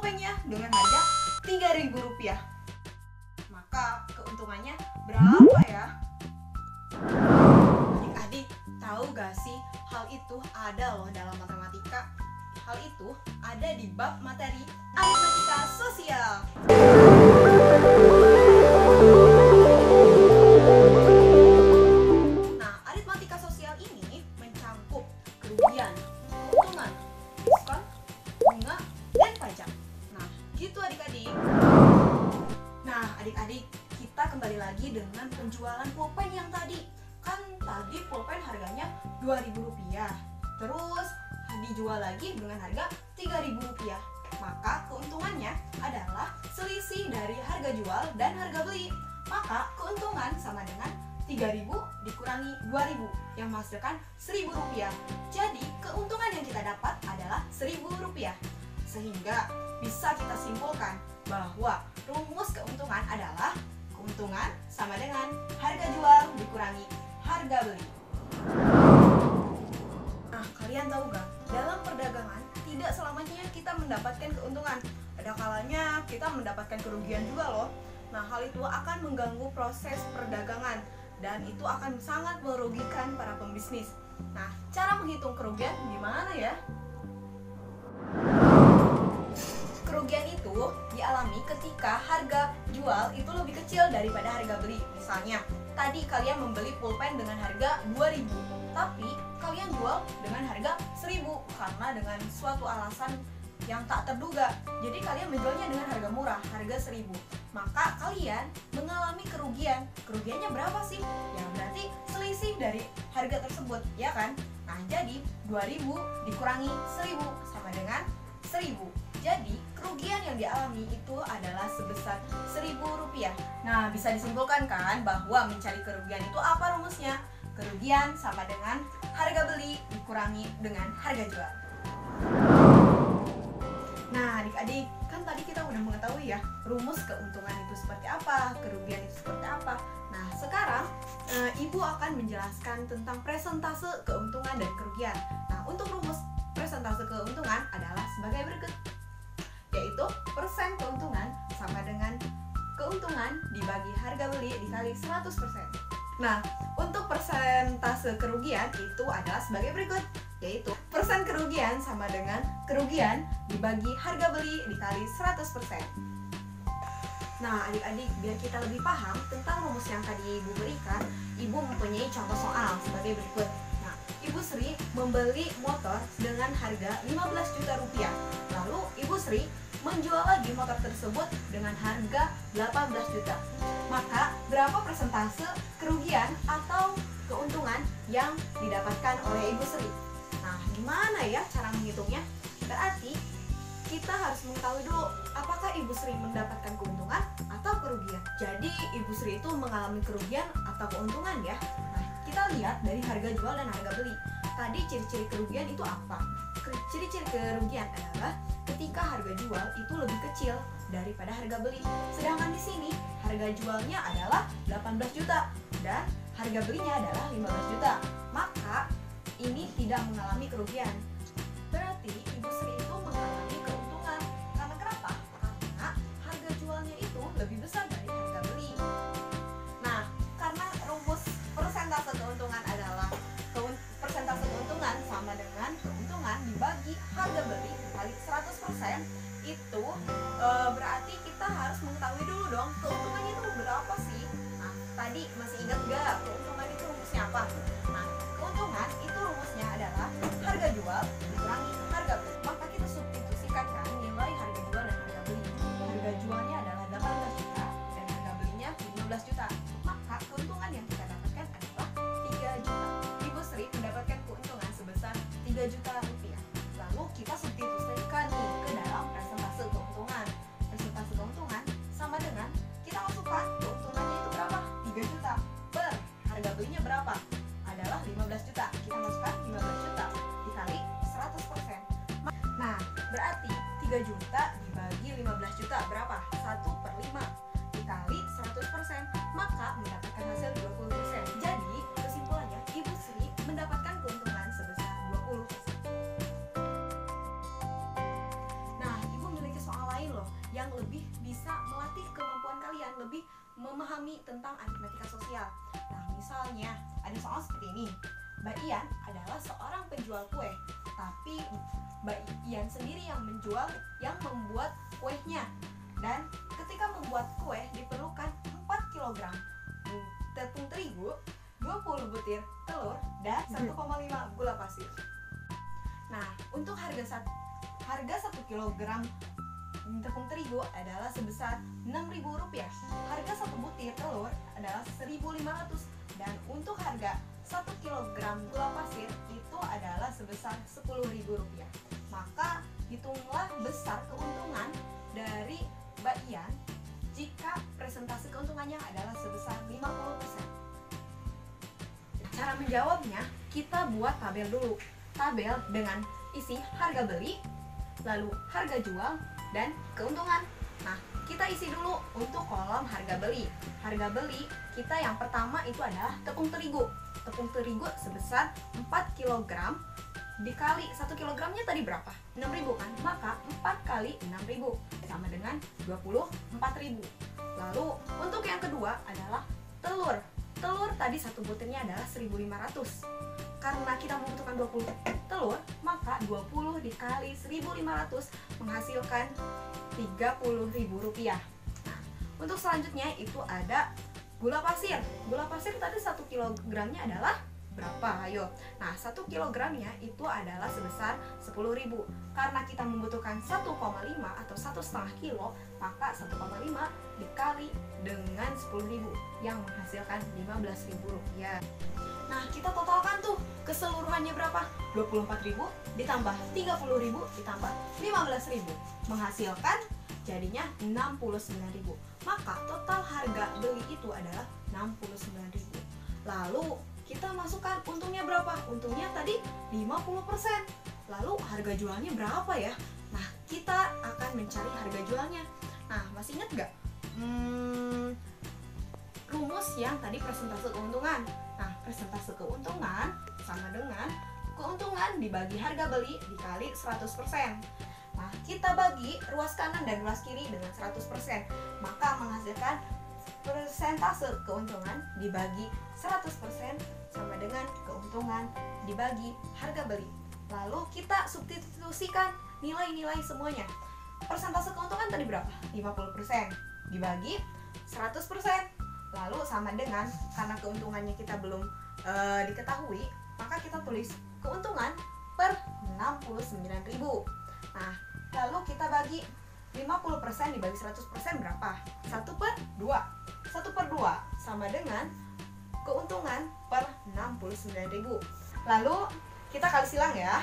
pulpennya dengan harga Rp3.000. Maka keuntungannya berapa ya? Adik-adik tahu gak sih hal itu ada loh dalam matematika. Hal itu ada di bab materi aritmatika sosial. Nah, aritmatika sosial ini mencakup kerugian, keuntungan, diskon, bunga, dan pajak. Nah, gitu adik-adik. Nah, adik-adik, kita kembali lagi dengan penjualan pulpen yang tadi. Kan tadi pulpen harganya Rp2.000. Terus dijual lagi dengan harga Rp3.000. Maka keuntungannya adalah selisih dari harga jual dan harga beli. Maka keuntungan sama dengan Rp3.000 dikurangi Rp2.000 yang menghasilkan Rp1.000. Jadi keuntungan yang kita dapat adalah Rp1.000. Sehingga bisa kita simpulkan bahwa rumus keuntungan adalah keuntungan sama dengan harga jual dikurangi harga beli. Nah, kalian tahu gak? Dalam perdagangan tidak selamanya kita mendapatkan keuntungan. Ada kalanya kita mendapatkan kerugian juga loh. Nah, hal itu akan mengganggu proses perdagangan dan itu akan sangat merugikan para pembisnis. Nah, cara menghitung kerugian gimana ya? Kerugian itu dialami ketika harga jual itu lebih kecil daripada harga beli. Misalnya, tadi kalian membeli pulpen dengan harga Rp2.000, tapi kalian jual dengan harga Rp1.000 karena dengan suatu alasan yang tak terduga. Jadi kalian menjualnya dengan harga murah, harga Rp1.000. Maka kalian mengalami kerugian. Kerugiannya berapa sih? Ya berarti selisih dari harga tersebut, ya kan? Nah, jadi Rp2.000 dikurangi Rp1.000 sama dengan Rp1.000. Jadi kerugian yang dialami itu adalah sebesar Rp1.000. Nah, bisa disimpulkan kan bahwa mencari kerugian itu apa rumusnya? Kerugian sama dengan harga beli dikurangi dengan harga jual. Nah, adik-adik, kan tadi kita udah mengetahui ya rumus keuntungan itu seperti apa, kerugian itu seperti apa. Nah, sekarang Ibu akan menjelaskan tentang presentase keuntungan dan kerugian. Nah, untuk rumus presentase keuntungan adalah sebagai berikut, yaitu persen keuntungan sama dengan keuntungan dibagi harga beli dikali 100%. Nah, untuk persentase kerugian itu adalah sebagai berikut, yaitu persen kerugian sama dengan kerugian dibagi harga beli dikali 100%. Nah, adik-adik, biar kita lebih paham tentang rumus yang tadi Ibu berikan, Ibu mempunyai contoh soal sebagai berikut. Nah, Ibu Sri membeli motor dengan harga Rp15 juta. Lalu Ibu Sri menjual lagi motor tersebut dengan harga 18 juta. Maka berapa persentase kerugian atau keuntungan yang didapatkan oleh Ibu Sri? Nah, gimana ya cara menghitungnya? Berarti kita harus mengetahui dulu apakah Ibu Sri mendapatkan keuntungan atau kerugian. Jadi Ibu Sri itu mengalami kerugian atau keuntungan ya. Nah, kita lihat dari harga jual dan harga beli. Tadi ciri-ciri kerugian itu apa? Ciri-ciri kerugian adalah ketika harga jual itu lebih kecil daripada harga beli. Sedangkan di sini harga jualnya adalah 18 juta dan harga belinya adalah 15 juta. Maka ini tidak mengalami kerugian. Berarti Ibu Sri itu mengalami keuntungan. Karena kenapa? Karena harga jualnya itu lebih besar dari harga beli. Nah, karena rumus persentase keuntungan adalah persentase keuntungan sama dengan keuntungan dibagi harga beli dikali 100%, itu berarti kita harus mengetahui dulu dong keuntungannya itu berapa sih. Nah, tadi masih ingat gak keuntungan itu rumusnya apa? Nah, keuntungan itu rumusnya adalah harga jual dikurangi harga beli. Maka kita substitusikan kan nilai harga jual dan harga beli. Harga jualnya adalah 18 juta dan harga belinya 15 juta. Maka keuntungan yang kita dapatkan adalah 3 juta. Ibu Sri mendapatkan keuntungan sebesar 3 juta rupiah. Lalu kita substitusikan nih ke dalam presentase keuntungan. Presentase keuntungan sama dengan kita masukkan keuntungannya itu berapa? 3 juta per harga belinya berapa? Adalah 15 juta. Kita masukkan 15 juta dikali 100%. Nah, berarti 3 juta dibagi 15 juta berapa? 1/5 dikali 100%, maka mendapatkan hasil 20%. Jadi, kesimpulannya Ibu Sri mendapatkan keuntungan sebesar 20%. Nah, Ibu memiliki soal lain lebih memahami tentang aritmatika sosial. Nah, misalnya ada soal seperti ini. Mbak Ian adalah seorang penjual kue, tapi Mbak Ian sendiri yang membuat kuenya. Dan ketika membuat kue diperlukan 4 kg tepung terigu, 20 butir telur, dan 1,5 gula pasir. Nah, untuk harga 1 kg tepung terigu adalah sebesar Rp6.000. Harga 1 butir telur adalah Rp1.500, dan untuk harga 1 kg gula pasir itu adalah sebesar Rp10.000. Maka hitunglah besar keuntungan dari Mbak Ian jika presentasi keuntungannya adalah sebesar 50%. Cara menjawabnya, kita buat tabel dulu. Tabel dengan isi harga beli, lalu harga jual, dan keuntungan. Nah, kita isi dulu untuk kolom harga beli. Harga beli kita yang pertama itu adalah tepung terigu. Tepung terigu sebesar 4 kg dikali 1 kg-nya tadi berapa? 6.000 kan? Maka 4 kali 6.000 sama dengan 24.000. Lalu untuk yang kedua adalah telur. Telur tadi 1 butirnya adalah 1.500. Karena kita membutuhkan 20 telur, maka 20 dikali 1.500 menghasilkan Rp30.000. Nah, untuk selanjutnya itu ada gula pasir. Gula pasir tadi 1 kg-nya adalah berapa? Ayo. Nah, 1 kg-nya itu adalah sebesar 10.000. Karena kita membutuhkan 1,5 atau 1,5 kilo, maka 1,5 dikali dengan 10.000 yang menghasilkan Rp15.000. Nah, kita totalkan tuh keseluruhannya berapa? 24.000 ditambah 30.000 ditambah 15.000 menghasilkan jadinya 69.000. Maka total harga beli itu adalah 69.000. Lalu kita masukkan untungnya berapa? Untungnya tadi 50%. Lalu harga jualnya berapa ya? Nah, kita akan mencari harga jualnya. Nah, masih ingat gak? Rumus yang tadi presentase keuntungan. Nah, presentase keuntungan sama dengan keuntungan dibagi harga beli dikali 100%. Nah, kita bagi ruas kanan dan ruas kiri dengan 100%. Maka menghasilkan persentase keuntungan dibagi 100% sama dengan keuntungan dibagi harga beli. Lalu kita substitusikan nilai-nilai semuanya. Persentase keuntungan tadi berapa? 50% dibagi 100%. Lalu sama dengan, karena keuntungannya kita belum diketahui, maka kita tulis keuntungan per 69.000. Nah, lalu kita bagi 50% dibagi 100% berapa? 1/2. 1/2 sama dengan keuntungan per 69.000. Lalu kita kali silang ya.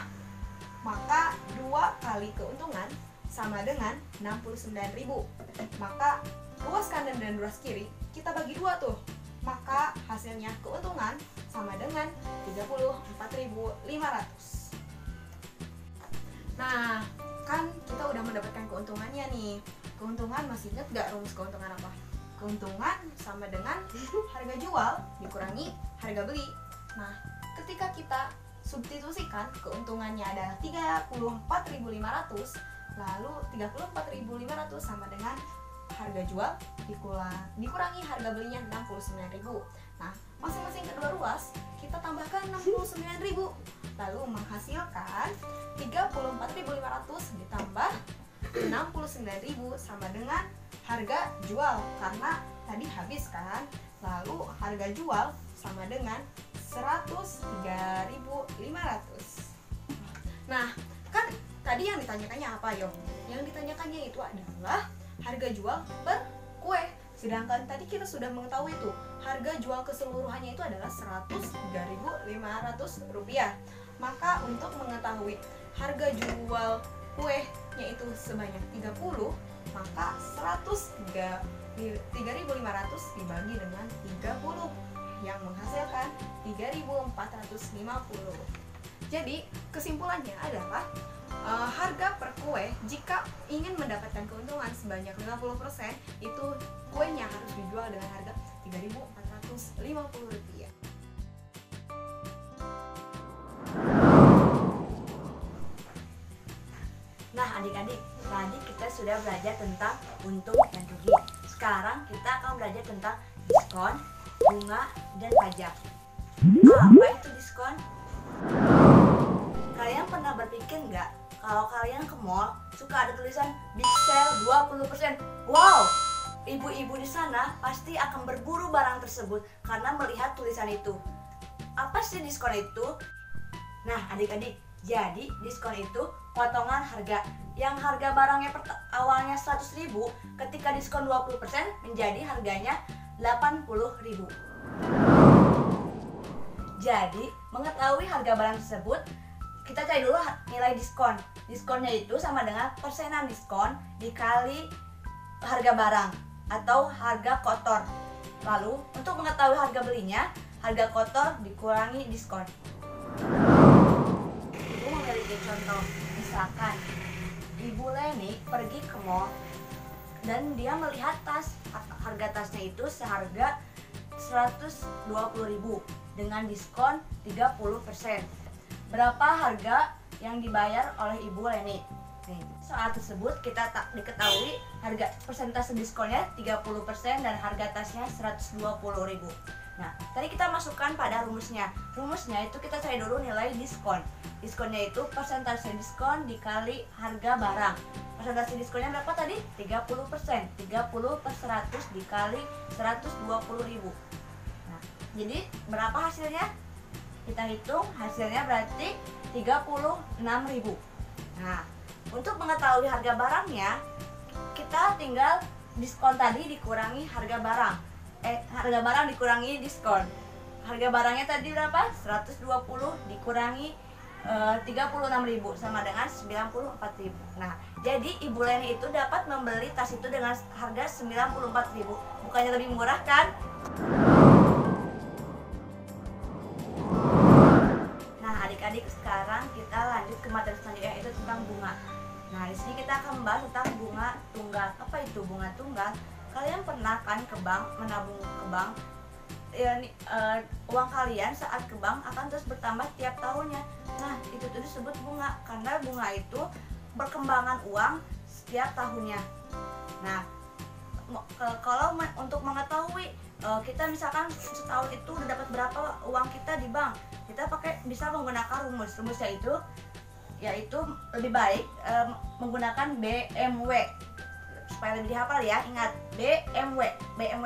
Maka 2 kali keuntungan sama dengan 69.000. Maka ruas kanan dan ruas kiri kita bagi 2 tuh. Maka hasilnya keuntungan sama dengan 34.500. Nah, kan kita udah mendapatkan keuntungannya nih. Keuntungan masih ingat gak rumus keuntungan apa? Keuntungan sama dengan harga jual dikurangi harga beli. Nah, ketika kita substitusikan keuntungannya adalah 34.500, lalu 34.500 sama dengan harga jual dikurangi harga belinya 69.000. Nah, masing-masing kedua ruas kita tambahkan 69.000, lalu menghasilkan 34.500 ditambah 69.000 sama dengan harga jual, karena tadi habis kan. Lalu harga jual sama dengan 103.500. Nah, kan tadi yang ditanyakannya apa, Yo? Yang ditanyakannya itu adalah harga jual per kue. Sedangkan tadi kita sudah mengetahui tuh, harga jual keseluruhannya itu adalah Rp103.500. Maka untuk mengetahui harga jual kuenya itu sebanyak 30, maka 103.500 dibagi dengan 30 yang menghasilkan 3.450. Jadi kesimpulannya adalah harga per kue jika ingin mendapatkan keuntungan sebanyak 50%, itu kuenya harus dijual dengan harga Rp3.450. Nah adik-adik, tadi kita sudah belajar tentang untung dan rugi. sekarang kita akan belajar tentang diskon, bunga, dan pajak. Apa itu diskon? Kalian pernah berpikir nggak kalau kalian ke mall suka ada tulisan big sale 20%? Wow, ibu-ibu di sana pasti akan berburu barang tersebut karena melihat tulisan itu. Apa sih diskon itu? Nah, adik-adik, jadi diskon itu potongan harga. Yang harga barangnya awalnya 100.000, ketika diskon 20% menjadi harganya 80.000. Jadi, mengetahui harga barang tersebut, kita cari dulu nilai diskon. Diskonnya itu sama dengan persenan diskon dikali harga barang atau harga kotor. Lalu, untuk mengetahui harga belinya, harga kotor dikurangi diskon. Ibu memiliki contoh, misalkan Ibu Leni pergi ke mall dan dia melihat tas. Harga tasnya itu seharga 120.000 dengan diskon 30%. Berapa harga yang dibayar oleh Ibu Leni? Nih, soal tersebut kita diketahui harga persentase diskonnya 30% dan harga tasnya 120.000. Nah, tadi kita masukkan pada rumusnya. Rumusnya itu kita cari dulu nilai diskon. Diskonnya itu persentase diskon dikali harga barang. Persentase diskonnya berapa tadi? 30%. 30 per 100 dikali 120.000. Nah, jadi berapa hasilnya? Kita hitung hasilnya berarti 36.000. Nah, untuk mengetahui harga barangnya, kita tinggal diskon tadi dikurangi harga barang. Harga barang dikurangi diskon. Harga barangnya tadi berapa? 120 dikurangi 36.000 sama dengan 94.000. Nah, jadi Ibu Leni itu dapat membeli tas itu dengan harga 94.000. Bukannya lebih murah kan? Nah, adik-adik, sekarang kita lanjut ke materi selanjutnya, yaitu tentang bunga. Nah, di sini kita akan membahas tentang bunga tunggal. Apa itu bunga tunggal? Kalian pernah kan ke bank, menabung ke bank? Uang kalian saat ke bank akan terus bertambah tiap tahunnya. Nah, itu tuh disebut bunga, karena bunga itu perkembangan uang setiap tahunnya. Nah, kalau untuk mengetahui kita misalkan setahun itu udah dapat berapa uang kita di bank, kita bisa menggunakan rumusnya itu, yaitu lebih baik menggunakan BMW supaya lebih dihafal ya. Ingat, BMW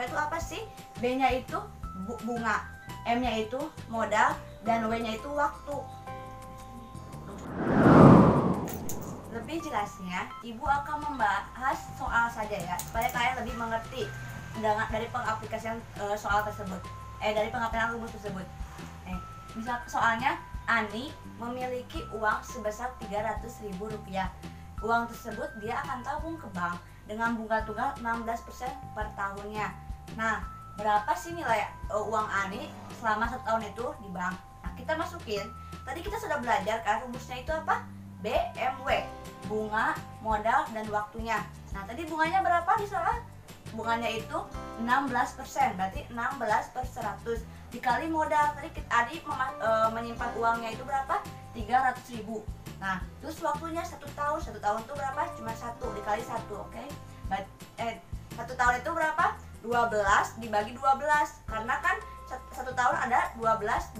itu apa sih? B-nya itu bunga, M-nya itu modal, dan W-nya itu waktu. Lebih jelasnya, Ibu akan membahas soal saja ya, supaya kalian lebih mengerti dari pengaplikasian soal tersebut, dari pengaplikasian rumus tersebut. Misal soalnya, Ani memiliki uang sebesar 300.000 rupiah. Uang tersebut dia akan tabung ke bank dengan bunga tunggal 16% per tahunnya. Nah, berapa sih nilai uang Ani selama 1 tahun itu di bank? Nah, kita masukin. Tadi kita sudah belajar kan rumusnya itu apa? BMW, bunga, modal, dan waktunya. Nah, tadi bunganya berapa di sana? Bunganya itu 16%, berarti 16 per 100 dikali modal. Tadi Adik menyimpan uangnya itu berapa? 300.000. Nah, terus waktunya 1 tahun. 1 tahun itu berapa? Cuma 1 dikali 1, oke? 1 tahun itu berapa? 12 dibagi 12. Karena kan 1 tahun ada 12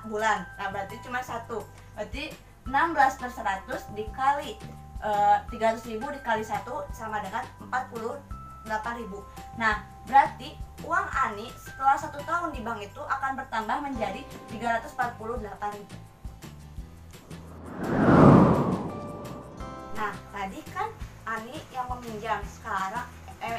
bulan. Nah, berarti cuma 1. Berarti 16 per 100 dikali 300.000 dikali 1 sama dengan 48.000. Nah, berarti uang Ani setelah 1 tahun di bank itu akan bertambah menjadi 348.000. Nah, tadi kan Ani yang meminjam, sekarang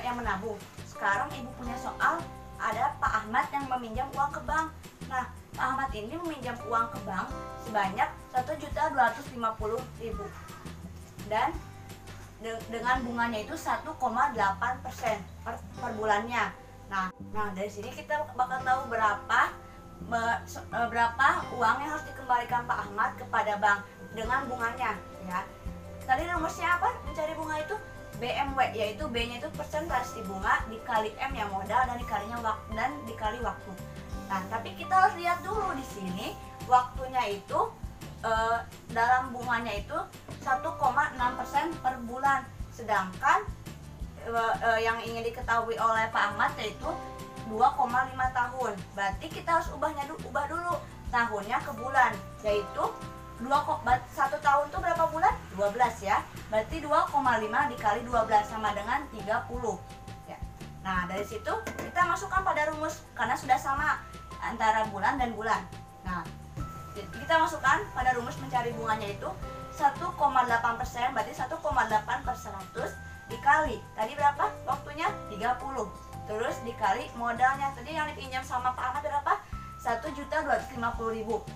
yang menabung. Sekarang Ibu punya soal, ada Pak Ahmad yang meminjam uang ke bank. Nah, Pak Ahmad ini meminjam uang ke bank sebanyak 1.250.000 dan dengan bunganya itu 1,8% per bulannya. Nah, dari sini kita bakal tahu berapa uang yang harus dikembalikan Pak Ahmad kepada bank dengan bunganya, ya. Tadi rumusnya apa? Mencari bunga itu BMW, yaitu B-nya itu persentase bunga dikali M yang modal dan dikali waktu. Nah, tapi kita harus lihat dulu di sini waktunya itu dalam bunganya itu 1,6% per bulan, sedangkan yang ingin diketahui oleh Pak Ahmad yaitu 2,5 tahun. Berarti kita harus ubah dulu tahunnya ke bulan, yaitu 1 tahun itu berapa bulan? 12 ya. Berarti 2,5 dikali 12 sama dengan 30 ya. Nah, dari situ kita masukkan pada rumus karena sudah sama antara bulan dan bulan. Nah, kita masukkan pada rumus mencari bunganya itu 1,8%, berarti 1,8 per 100 dikali tadi berapa waktunya 30, terus dikali modalnya tadi yang dipinjam sama Pak Ahmad berapa? 1.250.000.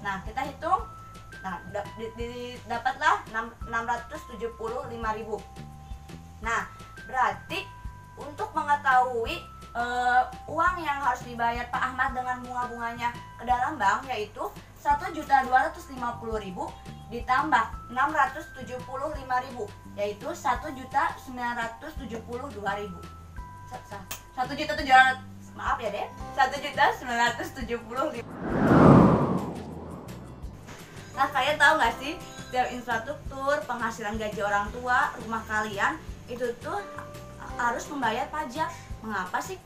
Nah, kita hitung. Nah, dapatlah 675.000. Nah, berarti untuk mengetahui uang yang harus dibayar Pak Ahmad dengan bunga-bunganya ke dalam bank yaitu 1.250.000 ditambah 675.000 yaitu 1.972.000. 1.700, maaf ya deh, 1.970.000. Nah, kalian tahu nggak sih, setiap infrastruktur, penghasilan gaji orang tua, rumah kalian itu tuh harus membayar pajak. Mengapa sih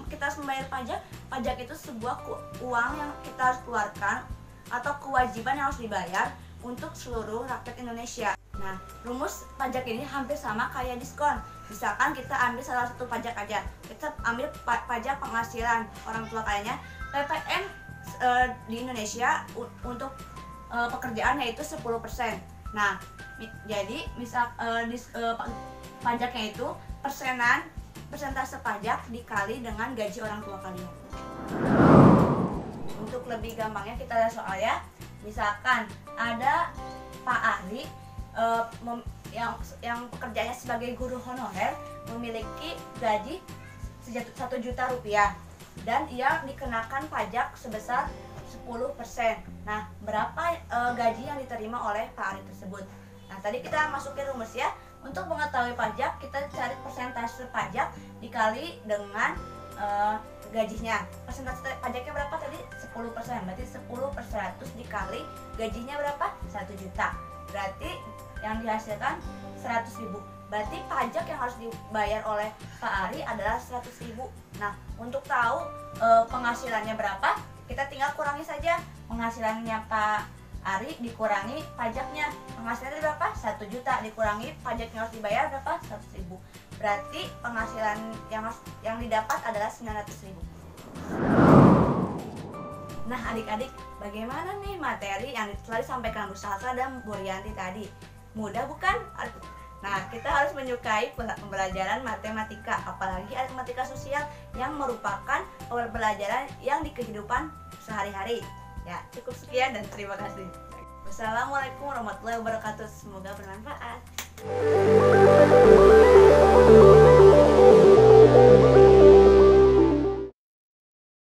kita harus membayar pajak? Pajak itu sebuah uang yang kita harus keluarkan atau kewajiban yang harus dibayar untuk seluruh rakyat Indonesia. Nah, rumus pajak ini hampir sama kayak diskon. Misalkan kita ambil salah satu pajak aja, kita ambil pajak penghasilan orang tua kayaknya, PPN di Indonesia untuk pekerjaan yaitu 10%. Nah, jadi misal pajaknya itu persentase pajak dikali dengan gaji orang tua kalian. Untuk lebih gampangnya kita lihat soal ya. Misalkan ada Pak Ari yang pekerjaannya sebagai guru honorer memiliki gaji 1 juta rupiah dan ia dikenakan pajak sebesar 10%. Nah, berapa gaji yang diterima oleh Pak Ari tersebut? Nah, tadi kita masukin rumus ya. Untuk mengetahui pajak, kita cari persentase pajak dikali dengan gajinya. Persentase pajaknya berapa tadi? 10%. Berarti 10 per 100 dikali gajinya berapa? 1 juta. Berarti yang dihasilkan 100.000. Berarti pajak yang harus dibayar oleh Pak Ari adalah 100.000. Nah, untuk tahu penghasilannya berapa, kita tinggal kurangi saja penghasilannya Pak Ari dikurangi pajaknya. Penghasilannya berapa? 1 juta dikurangi pajak yang harus dibayar berapa? 100.000. Berarti penghasilan yang didapat adalah 900.000. Nah, adik-adik, bagaimana nih materi yang telah disampaikan Bu Salsa dan Bu Rianti tadi? Mudah bukan? Nah, kita harus menyukai pembelajaran matematika, apalagi matematika sosial yang merupakan pembelajaran yang di kehidupan sehari-hari. Ya, cukup sekian dan terima kasih. Wassalamualaikum warahmatullahi wabarakatuh. Semoga bermanfaat.